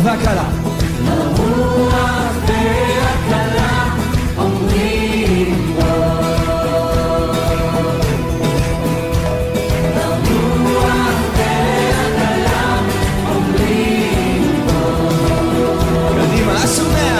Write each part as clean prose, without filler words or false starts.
והקלה. הרוח והקלה אומרים בו. הרוח והקלה אומרים בו. קדימה, השומע.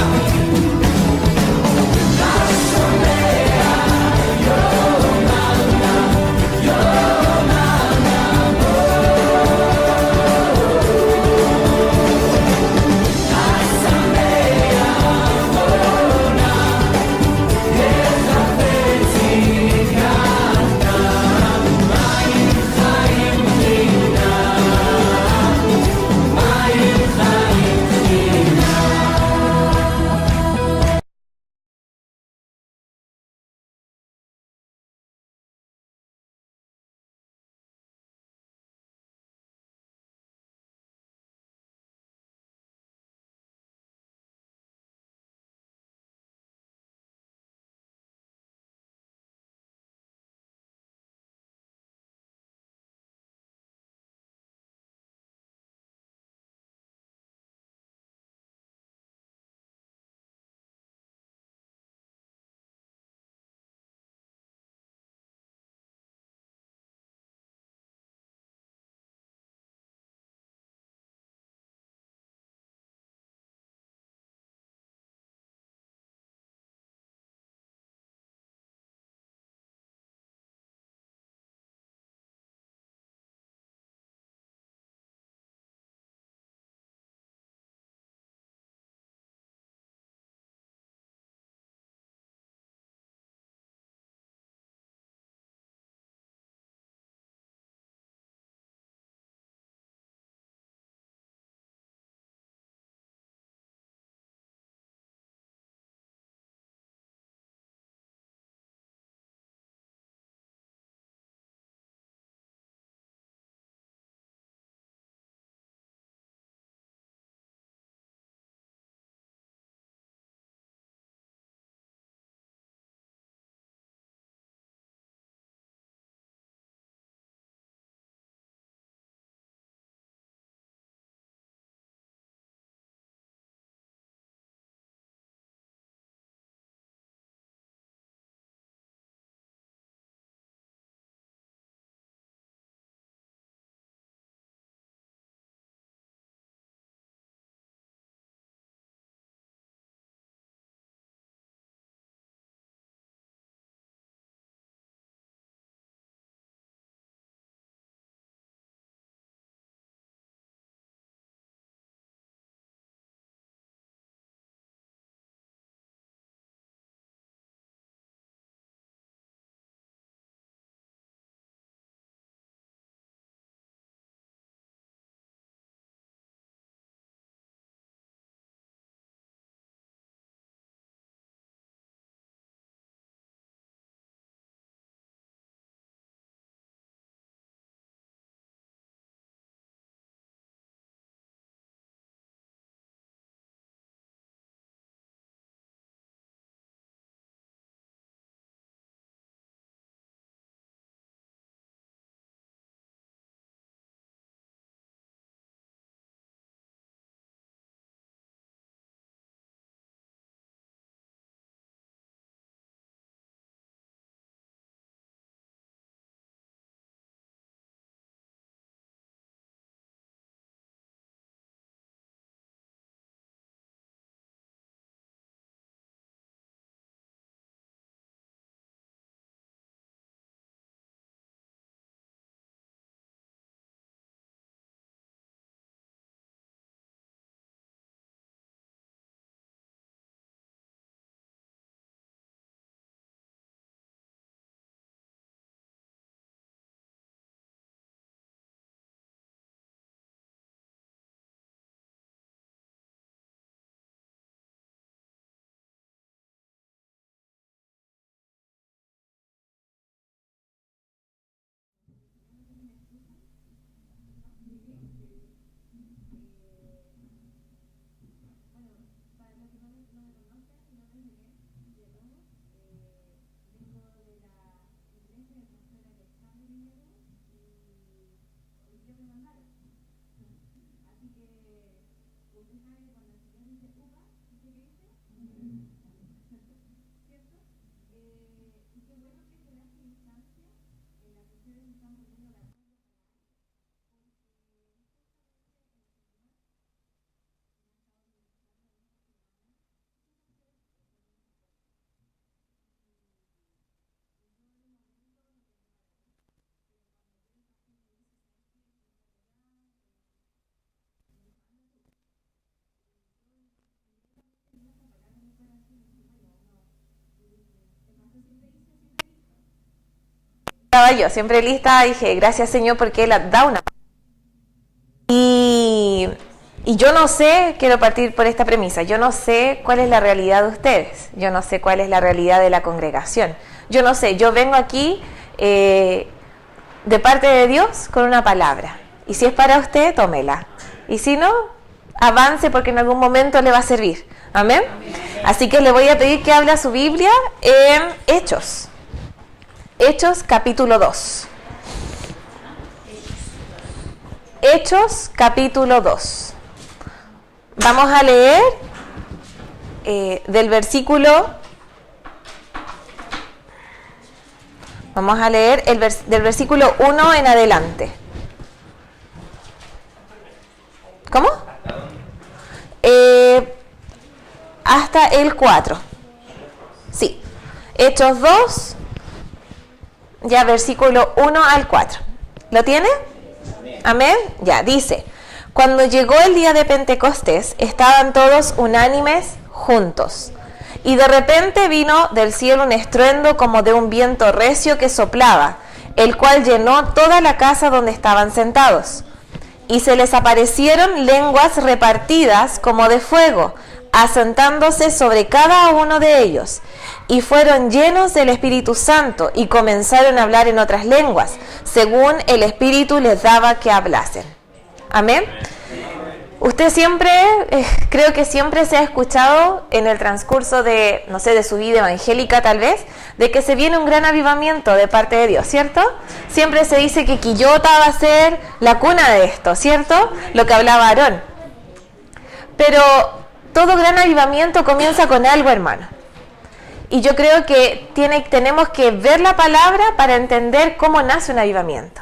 Estaba yo siempre lista, dije, gracias Señor porque Él da una. Y yo no sé, quiero partir por esta premisa, yo no sé cuál es la realidad de ustedes, yo no sé cuál es la realidad de la congregación, yo no sé, yo vengo aquí de parte de Dios con una palabra, y si es para usted, tómela, y si no, avance porque en algún momento le va a servir, amén. Así que le voy a pedir que hable a su Biblia en Hechos capítulo 2. Hechos capítulo 2. Vamos a leer del versículo. Vamos a leer del versículo 1 en adelante. ¿Cómo? Hasta el 4. Sí. Hechos 2. Ya, versículo 1 al 4. ¿Lo tiene? Amén. Ya, dice: cuando llegó el día de Pentecostés, estaban todos unánimes juntos. Y de repente vino del cielo un estruendo como de un viento recio que soplaba, el cual llenó toda la casa donde estaban sentados. Y se les aparecieron lenguas repartidas como de fuego, asentándose sobre cada uno de ellos. Y fueron llenos del Espíritu Santo y comenzaron a hablar en otras lenguas, según el Espíritu les daba que hablasen. Amén. Usted siempre, creo que siempre se ha escuchado en el transcurso de, no sé, de su vida evangélica tal vez, de que se viene un gran avivamiento de parte de Dios, ¿cierto? Siempre se dice que Quillota va a ser la cuna de esto, ¿cierto? Lo que hablaba Aarón. Pero todo gran avivamiento comienza con algo, hermano. Y yo creo que tenemos que ver la palabra para entender cómo nace un avivamiento.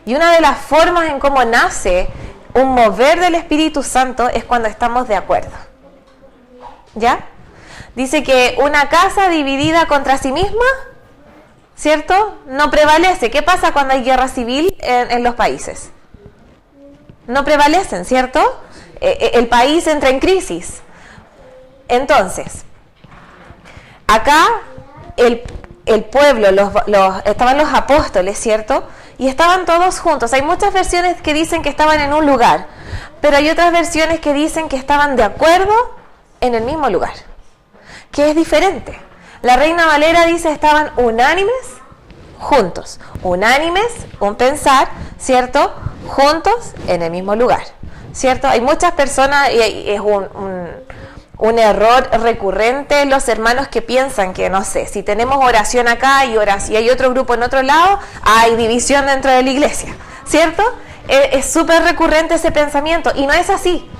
Y una de las formas en cómo nace un mover del Espíritu Santo es cuando estamos de acuerdo. ¿Ya? Dice que una casa dividida contra sí misma, ¿cierto?, no prevalece. ¿Qué pasa cuando hay guerra civil en los países? No prevalecen, ¿cierto? El país entra en crisis. Entonces, acá el pueblo, estaban los apóstoles, ¿cierto? Y estaban todos juntos. Hay muchas versiones que dicen que estaban en un lugar, pero hay otras versiones que dicen que estaban de acuerdo en el mismo lugar, que es diferente. La Reina Valera dice estaban unánimes, juntos. Unánimes, un pensar, ¿cierto? Juntos en el mismo lugar, ¿cierto? Hay muchas personas, y es un error recurrente en los hermanos que piensan que, no sé, si tenemos oración acá y hay otro grupo en otro lado, hay división dentro de la iglesia, ¿cierto? Es súper recurrente ese pensamiento y no es así.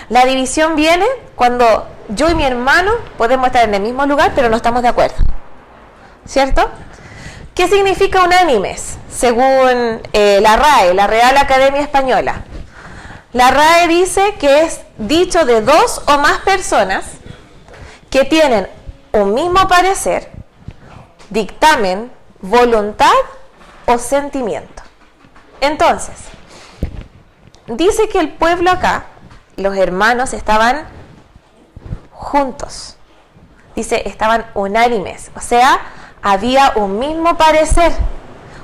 La división viene cuando yo y mi hermano podemos estar en el mismo lugar pero no estamos de acuerdo, ¿cierto? ¿Qué significa unánimes? Según la RAE, la Real Academia Española. La RAE dice que es dicho de dos o más personas que tienen un mismo parecer, dictamen, voluntad o sentimiento. Entonces, dice que el pueblo acá, los hermanos, estaban juntos. Dice, estaban unánimes, o sea, había un mismo parecer,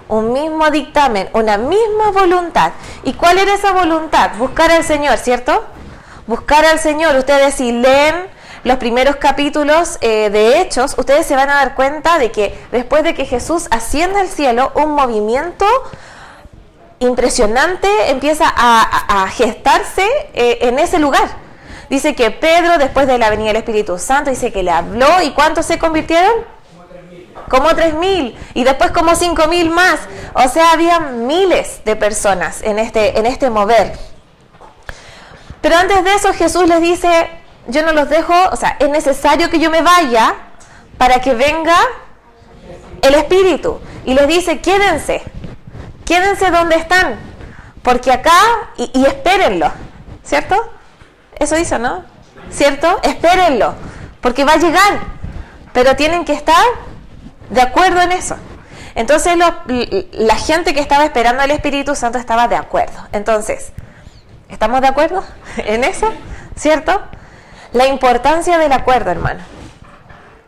un mismo dictamen, una misma voluntad. ¿Y cuál era esa voluntad? Buscar al Señor, ¿cierto? Buscar al Señor. Ustedes, si leen los primeros capítulos de Hechos, ustedes se van a dar cuenta de que después de que Jesús asciende al cielo, un movimiento impresionante empieza a gestarse en ese lugar. Dice que Pedro, después de la venida del Espíritu Santo, dice que le habló. ¿Y cuántos se convirtieron? Como 3.000 y después como 5.000 más. O sea, había miles de personas en este mover. Pero antes de eso Jesús les dice, yo no los dejo, o sea, es necesario que yo me vaya para que venga el Espíritu. Y les dice, quédense donde están, porque acá, y espérenlo, ¿cierto? Eso dice, ¿no? ¿Cierto? Espérenlo, porque va a llegar, pero tienen que estar de acuerdo en eso. Entonces la gente que estaba esperando al Espíritu Santo estaba de acuerdo. Entonces, ¿estamos de acuerdo en eso? ¿Cierto? La importancia del acuerdo, hermano.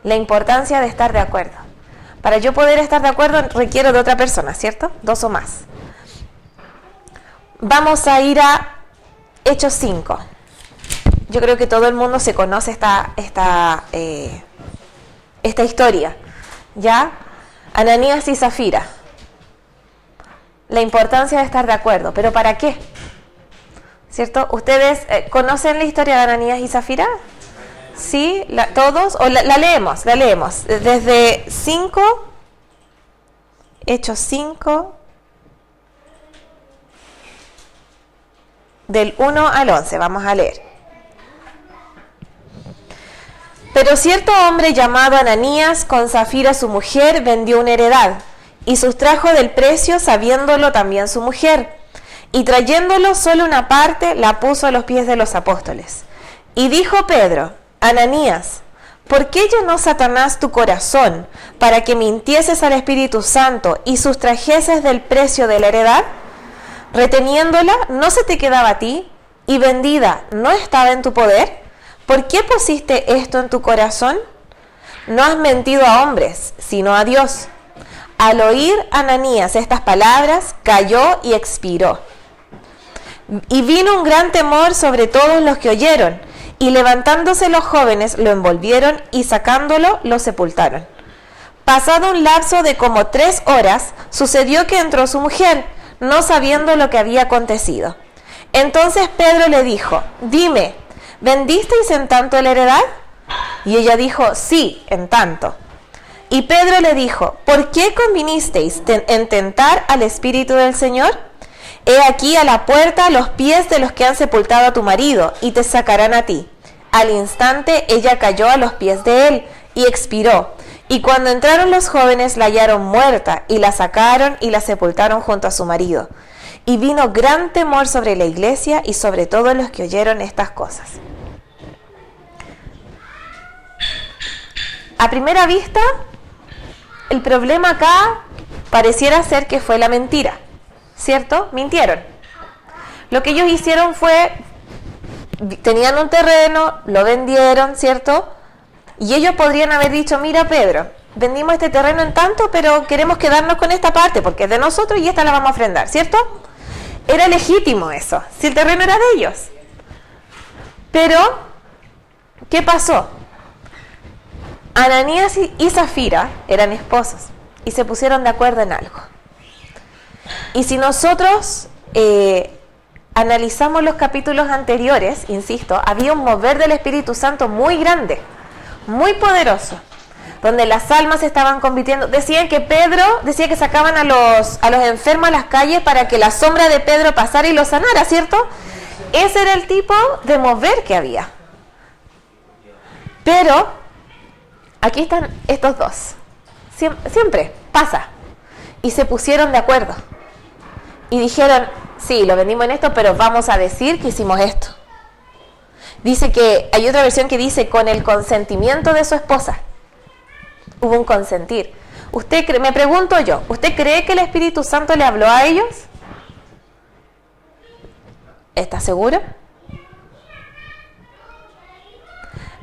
La importancia de estar de acuerdo. Para yo poder estar de acuerdo requiero de otra persona, ¿cierto? 2 o más. Vamos a ir a Hechos 5. Yo creo que todo el mundo se conoce esta historia, ¿ya? Ananías y Zafira. La importancia de estar de acuerdo, ¿pero para qué? ¿Cierto? ¿Ustedes conocen la historia de Ananías y Zafira? ¿Sí? ¿Todos? ¿O la leemos? La leemos. Desde 5, Hechos 5, del 1 al 11. Vamos a leer. Pero cierto hombre llamado Ananías, con Zafira su mujer, vendió una heredad, y sustrajo del precio, sabiéndolo también su mujer. Y trayéndolo solo una parte, la puso a los pies de los apóstoles. Y dijo Pedro: Ananías, ¿por qué llenó Satanás tu corazón para que mintieses al Espíritu Santo y sustrajeses del precio de la heredad? Reteniéndola, ¿no se te quedaba a ti? Y vendida, ¿no estaba en tu poder? ¿Por qué pusiste esto en tu corazón? No has mentido a hombres, sino a Dios. Al oír Ananías estas palabras, cayó y expiró. Y vino un gran temor sobre todos los que oyeron, y levantándose los jóvenes lo envolvieron y sacándolo lo sepultaron. Pasado un lapso de como 3 horas, sucedió que entró su mujer, no sabiendo lo que había acontecido. Entonces Pedro le dijo: Dime, ¿vendisteis en tanto la heredad? Y ella dijo: Sí, en tanto. Y Pedro le dijo: ¿Por qué convinisteis en tentar al Espíritu del Señor? He aquí a la puerta los pies de los que han sepultado a tu marido, y te sacarán a ti. Al instante ella cayó a los pies de él, y expiró. Y cuando entraron los jóvenes la hallaron muerta, y la sacaron y la sepultaron junto a su marido. Y vino gran temor sobre la iglesia y sobre todos los que oyeron estas cosas. A primera vista, el problema acá pareciera ser que fue la mentira, ¿cierto? Mintieron. Lo que ellos hicieron fue, tenían un terreno, lo vendieron, ¿cierto? Y ellos podrían haber dicho: mira, Pedro, vendimos este terreno en tanto, pero queremos quedarnos con esta parte porque es de nosotros y esta la vamos a ofrendar, ¿cierto? Era legítimo eso, si el terreno era de ellos. Pero, ¿qué pasó? Ananías y Zafira eran esposos y se pusieron de acuerdo en algo. Y si nosotros analizamos los capítulos anteriores, insisto, había un mover del Espíritu Santo muy grande, muy poderoso, donde las almas estaban convirtiendo. Decían que Pedro, decía que sacaban a los enfermos a las calles para que la sombra de Pedro pasara y los sanara, ¿cierto? Ese era el tipo de mover que había. Pero aquí están estos dos. Siempre pasa. Y se pusieron de acuerdo. Y dijeron: sí, lo vendimos en esto, pero vamos a decir que hicimos esto. Dice que, hay otra versión que dice, con el consentimiento de su esposa. Hubo un consentir. Me pregunto yo, ¿usted cree que el Espíritu Santo le habló a ellos? ¿Está seguro?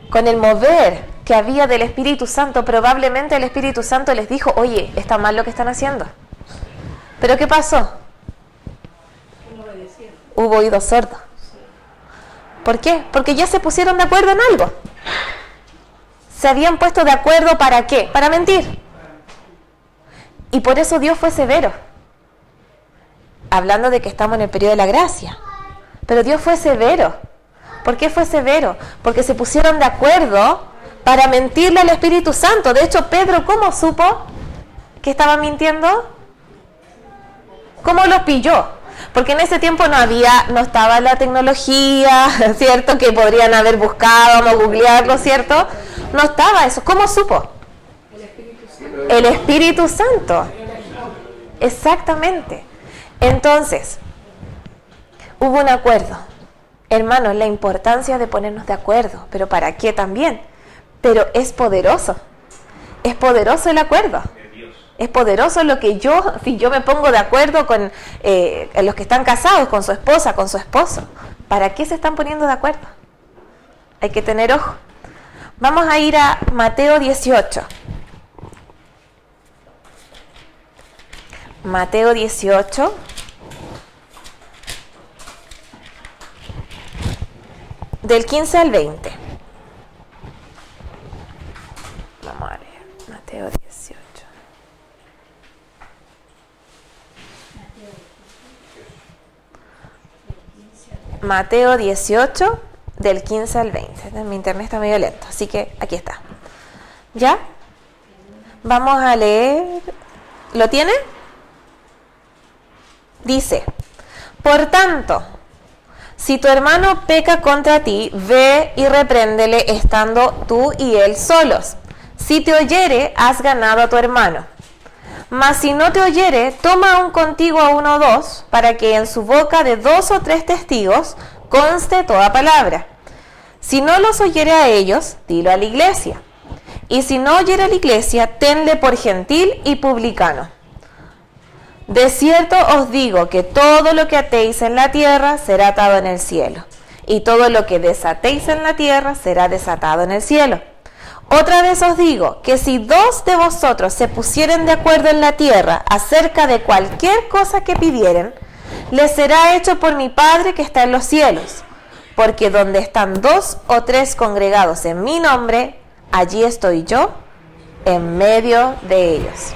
Con el mover que había del Espíritu Santo, probablemente el Espíritu Santo les dijo: oye, está mal lo que están haciendo. ¿Pero qué pasó? Hubo oído sordo. ¿Por qué? Porque ya se pusieron de acuerdo en algo. Se habían puesto de acuerdo, ¿para qué? Para mentir. Y por eso Dios fue severo. Hablando de que estamos en el periodo de la gracia. Pero Dios fue severo. ¿Por qué fue severo? Porque se pusieron de acuerdo para mentirle al Espíritu Santo. De hecho, Pedro, ¿cómo supo que estaba mintiendo? ¿Cómo lo pilló? Porque en ese tiempo no estaba la tecnología, ¿cierto? Que podrían haber buscado, no googlearlo, ¿cierto? No estaba eso. ¿Cómo supo? El Espíritu Santo. Exactamente. Entonces, hubo un acuerdo. Hermanos, la importancia de ponernos de acuerdo. ¿Pero para qué también? Pero es poderoso. Es poderoso el acuerdo. Es poderoso lo que si yo me pongo de acuerdo con los que están casados, con su esposa, con su esposo. ¿Para qué se están poniendo de acuerdo? Hay que tener ojo. Vamos a ir a Mateo 18. Mateo 18. Del 15 al 20. Vamos a leer. Mateo 18. Mateo 18, del 15 al 20. Mi internet está medio lento, así que aquí está. ¿Ya? Vamos a leer. ¿Lo tiene? Dice: por tanto, si tu hermano peca contra ti, ve y repréndele estando tú y él solos. Si te oyere, has ganado a tu hermano. Mas si no te oyere, toma aún contigo a uno o dos, para que en su boca de 2 o 3 testigos conste toda palabra. Si no los oyere a ellos, dilo a la iglesia. Y si no oyere a la iglesia, tenle por gentil y publicano. De cierto os digo que todo lo que atéis en la tierra será atado en el cielo, y todo lo que desatéis en la tierra será desatado en el cielo. Otra vez os digo que si 2 de vosotros se pusieren de acuerdo en la tierra acerca de cualquier cosa que pidieren, les será hecho por mi Padre que está en los cielos. Porque donde están 2 o 3 congregados en mi nombre, allí estoy yo en medio de ellos.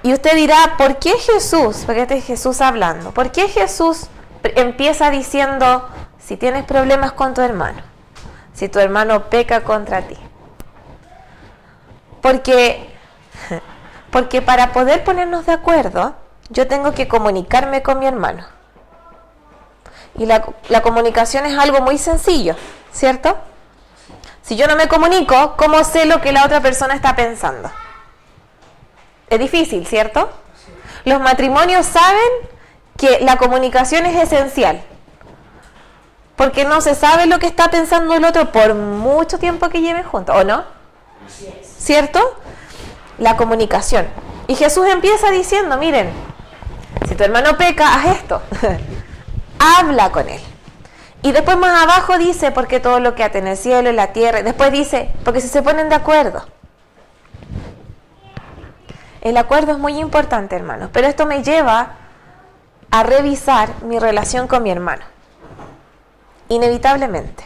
Y usted dirá, ¿por qué Jesús? Porque este es Jesús hablando. ¿Por qué Jesús empieza diciendo, si tienes problemas con tu hermano, si tu hermano peca contra ti? Porque para poder ponernos de acuerdo, yo tengo que comunicarme con mi hermano. Y la comunicación es algo muy sencillo, ¿cierto? Si yo no me comunico, ¿cómo sé lo que la otra persona está pensando? Es difícil, ¿cierto? Los matrimonios saben que la comunicación es esencial, porque no se sabe lo que está pensando el otro por mucho tiempo que lleven juntos, ¿o no? ¿Cierto? La comunicación. Y Jesús empieza diciendo, miren, si tu hermano peca, haz esto. Habla con él. Y después más abajo dice, porque todo lo que ate en el cielo y la tierra. Después dice, porque si se ponen de acuerdo. El acuerdo es muy importante, hermanos, pero esto me lleva a revisar mi relación con mi hermano. Inevitablemente.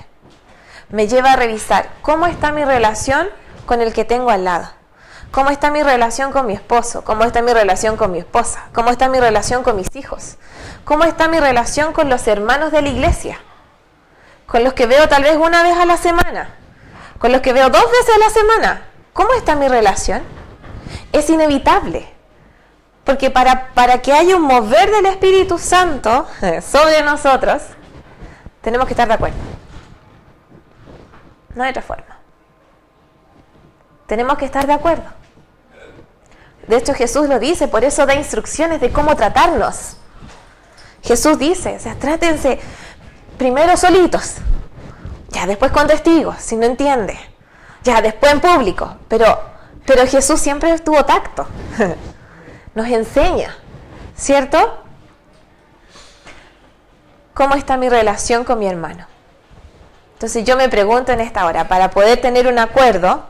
Me lleva a revisar cómo está mi relación con el que tengo al lado. ¿Cómo está mi relación con mi esposo? ¿Cómo está mi relación con mi esposa? ¿Cómo está mi relación con mis hijos? ¿Cómo está mi relación con los hermanos de la iglesia? Con los que veo tal vez una vez a la semana. Con los que veo 2 veces a la semana. ¿Cómo está mi relación? Es inevitable. Porque para que haya un mover del Espíritu Santo sobre nosotros, tenemos que estar de acuerdo. No hay otra forma. Tenemos que estar de acuerdo. De hecho, Jesús lo dice, por eso da instrucciones de cómo tratarnos. Jesús dice, o sea, trátense primero solitos, ya después con testigos, si no entiende, ya después en público, pero Jesús siempre tuvo tacto, nos enseña, ¿cierto? ¿Cómo está mi relación con mi hermano? Entonces yo me pregunto en esta hora, para poder tener un acuerdo,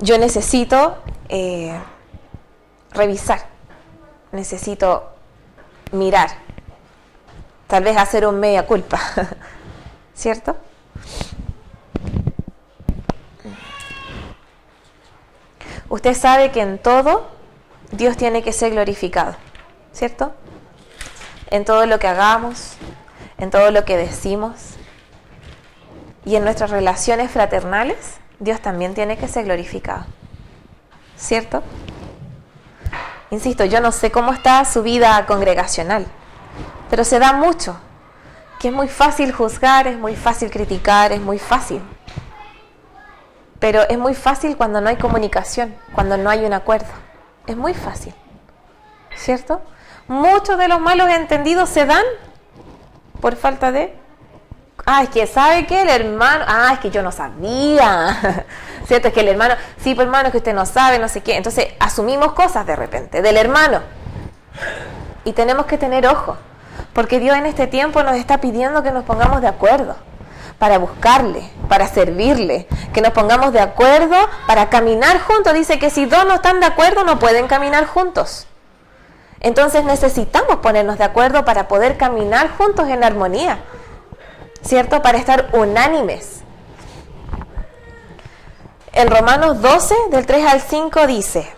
yo necesito revisar, necesito mirar, tal vez hacer un mea culpa, ¿cierto? Usted sabe que en todo Dios tiene que ser glorificado, ¿cierto? En todo lo que hagamos, en todo lo que decimos y en nuestras relaciones fraternales, Dios también tiene que ser glorificado, ¿cierto? Insisto, yo no sé cómo está su vida congregacional, pero se da mucho, que es muy fácil juzgar, es muy fácil criticar, es muy fácil. Pero es muy fácil cuando no hay comunicación, cuando no hay un acuerdo. Es muy fácil, ¿cierto? Muchos de los malos entendidos se dan por falta de... es que ¿sabe qué? El hermano... es que yo no sabía. ¿Cierto? Es que el hermano... Sí, pues hermano, es que usted no sabe, no sé qué. Entonces asumimos cosas de repente del hermano. Y tenemos que tener ojo. Porque Dios en este tiempo nos está pidiendo que nos pongamos de acuerdo. para buscarle, para servirle, que nos pongamos de acuerdo para caminar juntos. Dice que si dos no están de acuerdo no pueden caminar juntos. Entonces necesitamos ponernos de acuerdo para poder caminar juntos en armonía, ¿cierto? Para estar unánimes. En Romanos 12, del 3 al 5 dice,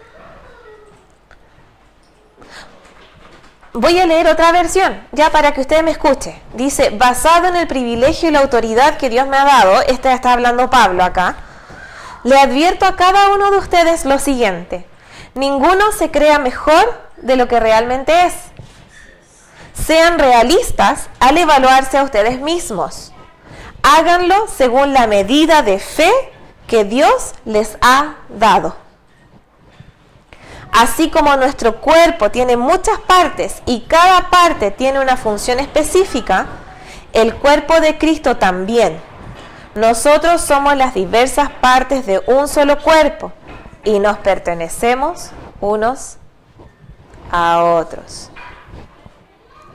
voy a leer otra versión, ya para que usted me escuche. Dice, basado en el privilegio y la autoridad que Dios me ha dado, está hablando Pablo acá, le advierto a cada uno de ustedes lo siguiente: ninguno se crea mejor de lo que realmente es. Sean realistas al evaluarse a ustedes mismos. Háganlo según la medida de fe que Dios les ha dado. Así como nuestro cuerpo tiene muchas partes y cada parte tiene una función específica, el cuerpo de Cristo también. Nosotros somos las diversas partes de un solo cuerpo y nos pertenecemos unos a otros.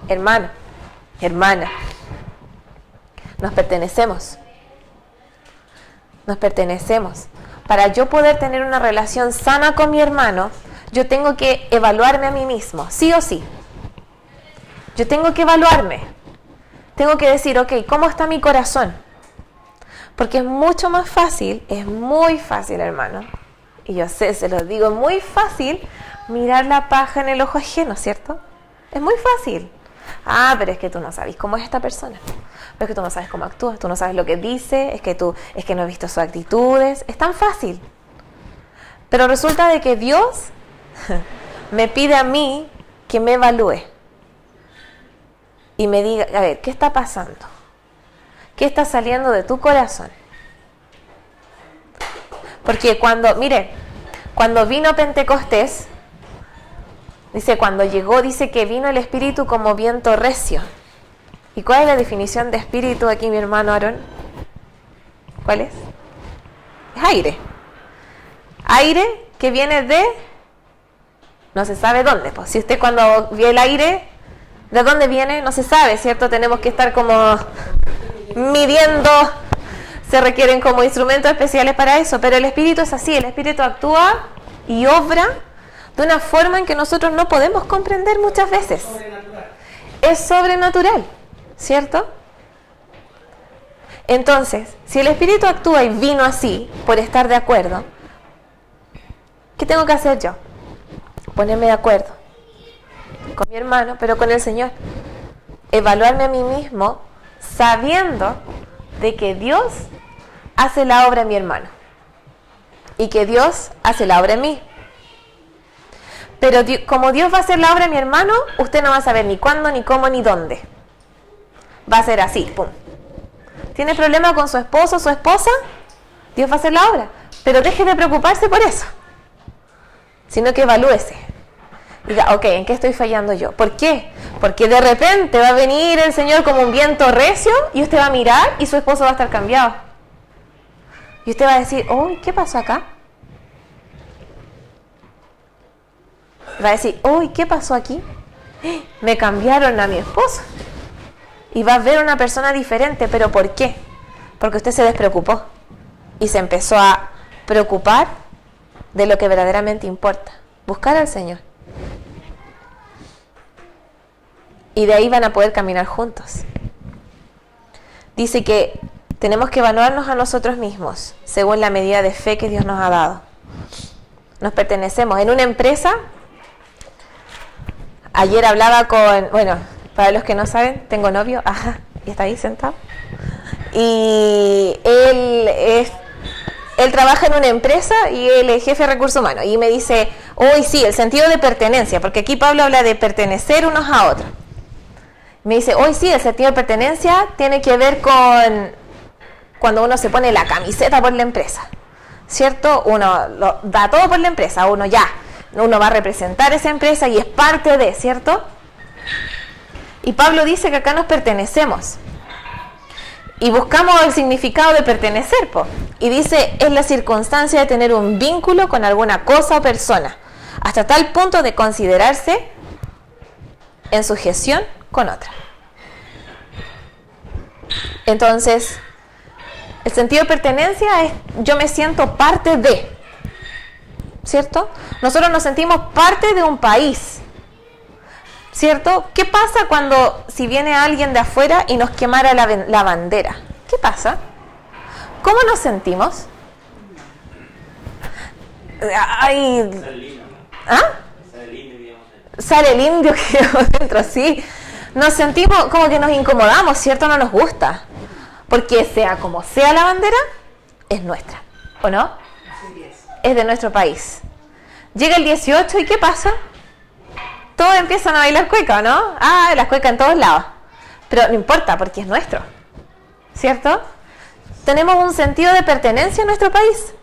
Hermano, hermana, nos pertenecemos. Nos pertenecemos. Para yo poder tener una relación sana con mi hermano, yo tengo que evaluarme a mí mismo, sí o sí. Yo tengo que evaluarme. Tengo que decir, ok, ¿cómo está mi corazón? Porque es mucho más fácil, es muy fácil, hermano. Y yo sé, se los digo, muy fácil mirar la paja en el ojo ajeno, ¿cierto? Es muy fácil. Ah, pero es que tú no sabes cómo es esta persona. Pero es que tú no sabes cómo actúa, tú no sabes lo que dice, es que no has visto sus actitudes. Es tan fácil. Pero resulta de que Dios me pide a mí que me evalúe y me diga, a ver, ¿qué está pasando? ¿Qué está saliendo de tu corazón? Porque cuando vino Pentecostés, dice, cuando llegó, dice que vino el Espíritu como viento recio. ¿Y cuál es la definición de espíritu aquí, mi hermano Aarón? ¿Cuál es? Es aire. Aire que viene de... no se sabe dónde. Pues si usted cuando vio el aire, ¿de dónde viene? No se sabe, ¿cierto? Tenemos que estar como midiendo. Se requieren como instrumentos especiales para eso. Pero el Espíritu es así. El Espíritu actúa y obra de una forma en que nosotros no podemos comprender muchas veces. Es sobrenatural, ¿cierto? Entonces, si el Espíritu actúa y vino así, por estar de acuerdo, ¿qué tengo que hacer yo? Ponerme de acuerdo con mi hermano, pero con el Señor. Evaluarme a mí mismo, sabiendo de que Dios hace la obra en mi hermano y que Dios hace la obra en mí. Pero como Dios va a hacer la obra en mi hermano, usted no va a saber ni cuándo, ni cómo, ni dónde. Va a ser así, pum. ¿Tiene problema con su esposo o su esposa? Dios va a hacer la obra. Pero deje de preocuparse por eso, sino que evalúese. Diga, ok, ¿en qué estoy fallando yo? ¿Por qué? Porque de repente va a venir el Señor como un viento recio y usted va a mirar y su esposo va a estar cambiado. Y usted va a decir, oh, ¿qué pasó acá? Va a decir, uy, ¿qué pasó aquí? Me cambiaron a mi esposo. Y va a ver una persona diferente. ¿Pero por qué? Porque usted se despreocupó y se empezó a preocupar de lo que verdaderamente importa. Buscar al Señor. Y de ahí van a poder caminar juntos. Dice que tenemos que evaluarnos a nosotros mismos según la medida de fe que Dios nos ha dado. Nos pertenecemos. En una empresa, ayer hablaba con, para los que no saben, tengo novio, y está ahí sentado. Y él trabaja en una empresa y él es jefe de recursos humanos. Y me dice, hoy sí, el sentido de pertenencia, porque aquí Pablo habla de pertenecer unos a otros. Me dice, hoy sí, el sentido de pertenencia tiene que ver con cuando uno se pone la camiseta por la empresa, ¿cierto? Uno lo da todo por la empresa, uno va a representar esa empresa y es parte de, ¿cierto? Y Pablo dice que acá nos pertenecemos y buscamos el significado de pertenecer, y dice, es la circunstancia de tener un vínculo con alguna cosa o persona, hasta tal punto de considerarse en sujeción con otra. Entonces, El sentido de pertenencia es yo me siento parte de, ¿cierto? Nosotros nos sentimos parte de un país, ¿cierto? ¿Qué pasa cuando si viene alguien de afuera y nos quemara la bandera? ¿Qué pasa? ¿Cómo nos sentimos? Ay, ¿ah? Sale el indio que llevamos dentro, sí. Nos sentimos como que nos incomodamos, ¿cierto? No nos gusta. Porque sea como sea la bandera, es nuestra, ¿o no? Es de nuestro país. Llega el 18 y ¿qué pasa? Todos empiezan a bailar cueca, ¿no? Ah, las cuecas en todos lados. Pero no importa, porque es nuestro, ¿cierto? Tenemos un sentido de pertenencia en nuestro país.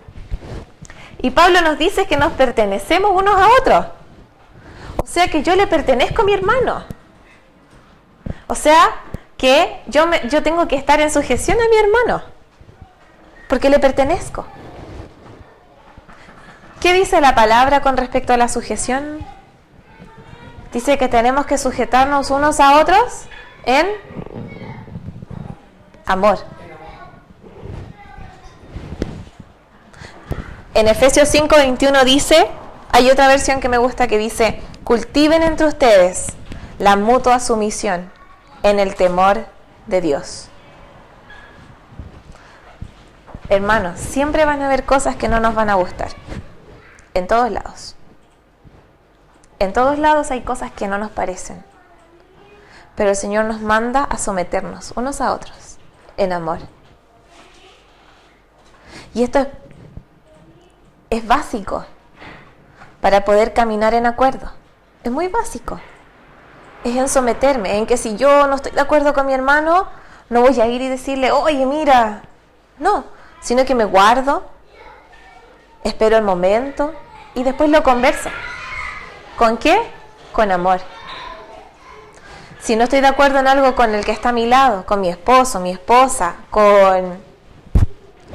Y Pablo nos dice que nos pertenecemos unos a otros. O sea que yo le pertenezco a mi hermano. O sea que yo tengo que estar en sujeción a mi hermano. Porque le pertenezco. ¿Qué dice la palabra con respecto a la sujeción? Dice que tenemos que sujetarnos unos a otros en amor. En Efesios 5:21 dice, hay otra versión que me gusta que dice, cultiven entre ustedes la mutua sumisión en el temor de Dios. Hermanos, siempre van a haber cosas que no nos van a gustar. En todos lados. En todos lados hay cosas que no nos parecen. Pero el Señor nos manda a someternos unos a otros en amor. Y esto es básico para poder caminar en acuerdo. Es muy básico. Es en someterme, en que si yo no estoy de acuerdo con mi hermano, no voy a ir y decirle, oye, mira. No, sino que me guardo, espero el momento y después lo converso. ¿Con qué? Con amor. Si no estoy de acuerdo en algo con el que está a mi lado, con mi esposo, mi esposa, con...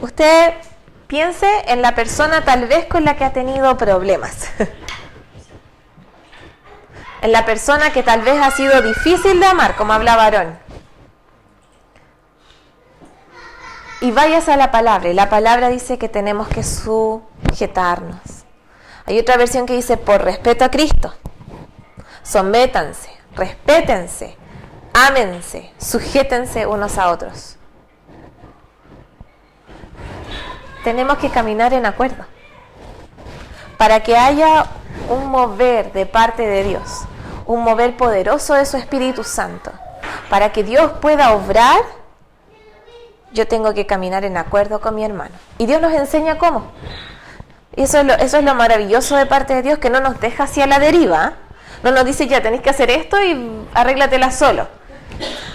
Usted piense en la persona tal vez con la que ha tenido problemas. En la persona que tal vez ha sido difícil de amar, como hablaba Aarón. Y vayas a la palabra, y la palabra dice que tenemos que sujetarnos. Hay otra versión que dice, por respeto a Cristo, sométanse, respétense, ámense, sujétense unos a otros. Tenemos que caminar en acuerdo, para que haya un mover de parte de Dios, un mover poderoso de su Espíritu Santo. Para que Dios pueda obrar, yo tengo que caminar en acuerdo con mi hermano. Y Dios nos enseña cómo. Y eso es lo maravilloso de parte de Dios, que no nos deja así a la deriva. No nos dice, ya tenéis que hacer esto y arréglatela solo.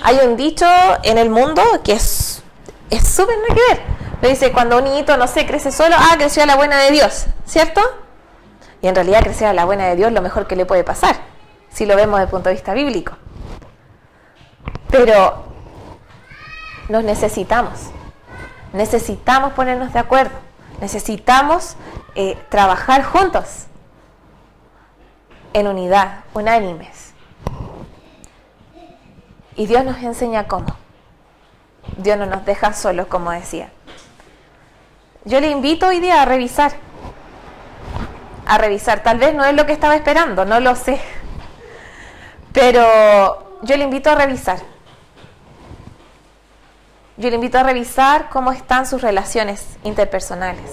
Hay un dicho en el mundo que es súper nada que ver. Le dice, cuando un niñito, no sé, crece solo, creció a la buena de Dios, ¿cierto? Y en realidad crecer a la buena de Dios es lo mejor que le puede pasar, si lo vemos desde el punto de vista bíblico. Pero nos necesitamos ponernos de acuerdo, necesitamos trabajar juntos, en unidad, unánimes. Y Dios nos enseña cómo. Dios no nos deja solos, como decía. Yo le invito hoy día a revisar. Tal vez no es lo que estaba esperando, no lo sé. Pero yo le invito a revisar. Yo le invito a revisar cómo están sus relaciones interpersonales.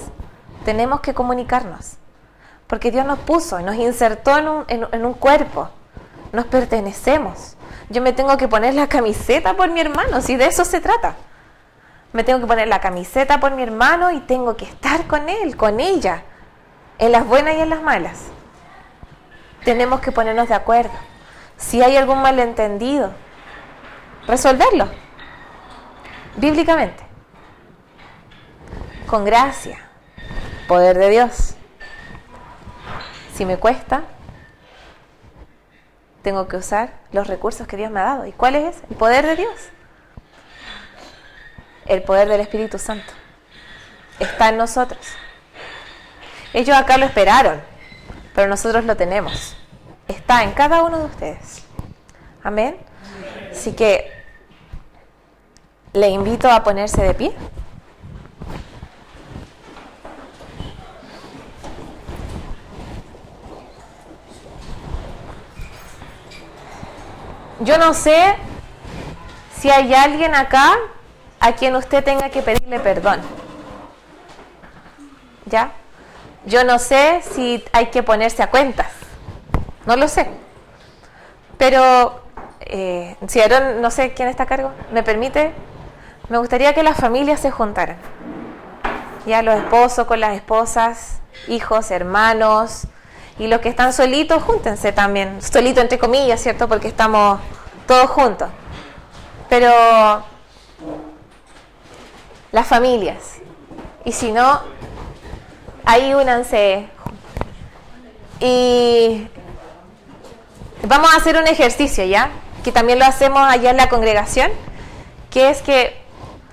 Tenemos que comunicarnos. Porque Dios nos puso, nos insertó en un cuerpo. Nos pertenecemos. Yo me tengo que poner la camiseta por mi hermano, si de eso se trata. Me tengo que poner la camiseta por mi hermano y tengo que estar con él, con ella, en las buenas y en las malas. Tenemos que ponernos de acuerdo. Si hay algún malentendido, resolverlo bíblicamente, con gracia, poder de Dios. Si me cuesta, tengo que usar los recursos que Dios me ha dado. ¿Y cuál es? El poder de Dios. El poder del Espíritu Santo está en nosotros. Ellos acá lo esperaron, pero nosotros lo tenemos. Está en cada uno de ustedes. Amén. Así que le invito a ponerse de pie. Yo no sé si hay alguien acá a quien usted tenga que pedirle perdón. ¿Ya? Yo no sé si hay que ponerse a cuentas. No lo sé. Pero, si Aarón, no sé quién está a cargo, ¿me permite? Me gustaría que las familias se juntaran. Ya, los esposos con las esposas, hijos, hermanos, y los que están solitos, júntense también. Solito entre comillas, ¿cierto? Porque estamos todos juntos. Pero las familias. Y si no, ahí únanse. Y vamos a hacer un ejercicio, ¿ya? Que también lo hacemos allá en la congregación, que es que,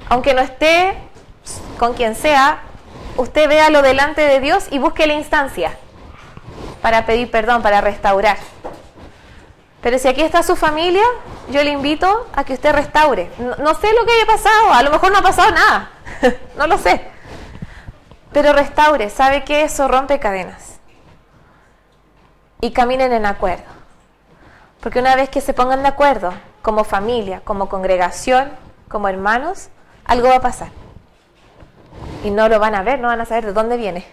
aunque no esté con quien sea, usted véalo delante de Dios y busque la instancia para pedir perdón, para restaurar. Pero si aquí está su familia, yo le invito a que usted restaure. No sé lo que haya pasado, a lo mejor no ha pasado nada, no lo sé. Pero restaure, ¿sabe qué? Eso rompe cadenas. Y caminen en acuerdo. Porque una vez que se pongan de acuerdo, como familia, como congregación, como hermanos, algo va a pasar. Y no lo van a ver, no van a saber de dónde viene.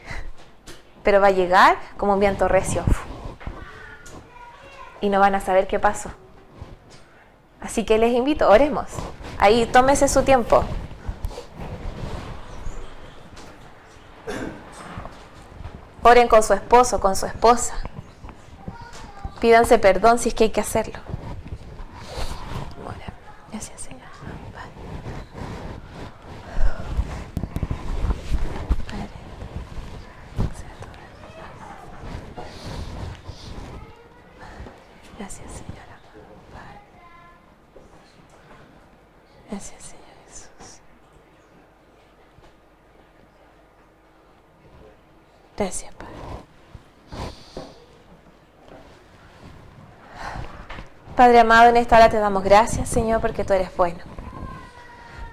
Pero va a llegar como un viento recio. Y no van a saber qué pasó. Así que les invito, oremos. Ahí tómese su tiempo. Oren con su esposo, con su esposa. Pídanse perdón si es que hay que hacerlo. Bueno, gracias, Señor. Padre. Gracias, Señor. Padre. Gracias, Señor Jesús. Gracias, Padre. Padre amado, en esta hora te damos gracias, Señor, porque tú eres bueno.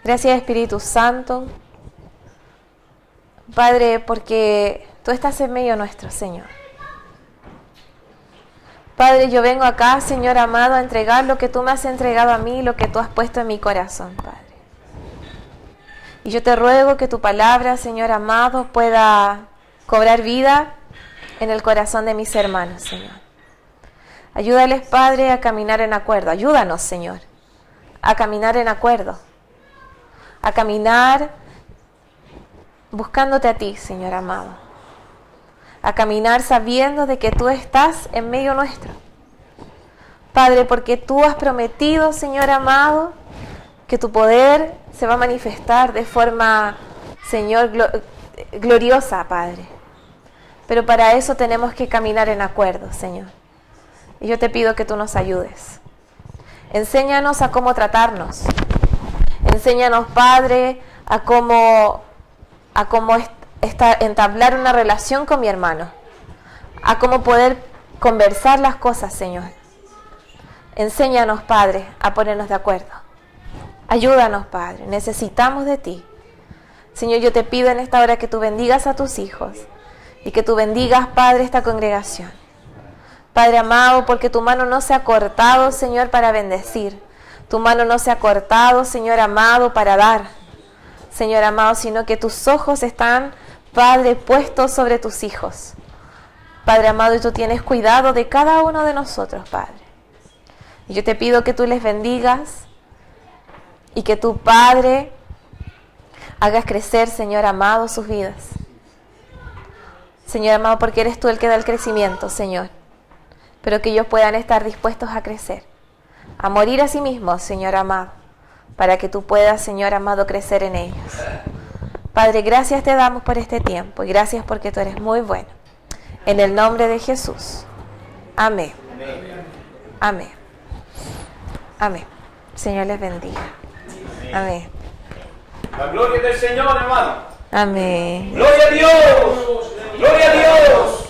Gracias, Espíritu Santo. Padre, porque tú estás en medio nuestro, Señor. Padre, yo vengo acá, Señor amado, a entregar lo que tú me has entregado a mí, lo que tú has puesto en mi corazón, Padre. Y yo te ruego que tu palabra, Señor amado, pueda cobrar vida en el corazón de mis hermanos, Señor. Ayúdales, Padre, a caminar en acuerdo. Ayúdanos, Señor, a caminar en acuerdo. A caminar buscándote a ti, Señor amado. A caminar sabiendo de que tú estás en medio nuestro. Padre, porque tú has prometido, Señor amado, que tu poder se va a manifestar de forma, Señor, gloriosa, Padre. Pero para eso tenemos que caminar en acuerdo, Señor. Y yo te pido que tú nos ayudes. Enséñanos a cómo tratarnos. Enséñanos, Padre, a cómo entablar una relación con mi hermano. A cómo poder conversar las cosas, Señor. Enséñanos, Padre, a ponernos de acuerdo. Ayúdanos, Padre. Necesitamos de ti. Señor, yo te pido en esta hora que tú bendigas a tus hijos. Y que tú bendigas, Padre, esta congregación. Padre amado, porque tu mano no se ha cortado, Señor, para bendecir. Tu mano no se ha cortado, Señor amado, para dar. Señor amado, sino que tus ojos están, Padre, puestos sobre tus hijos. Padre amado, y tú tienes cuidado de cada uno de nosotros, Padre. Y yo te pido que tú les bendigas y que tu Padre hagas crecer, Señor amado, sus vidas. Señor amado, porque eres tú el que da el crecimiento, Señor. Pero que ellos puedan estar dispuestos a crecer, a morir a sí mismos, Señor amado, para que tú puedas, Señor amado, crecer en ellos. Padre, gracias te damos por este tiempo y gracias porque tú eres muy bueno. En el nombre de Jesús. Amén. Amén. Amén. Señor les bendiga. Amén. La gloria del Señor, hermano. Amén. Gloria a Dios. Gloria a Dios.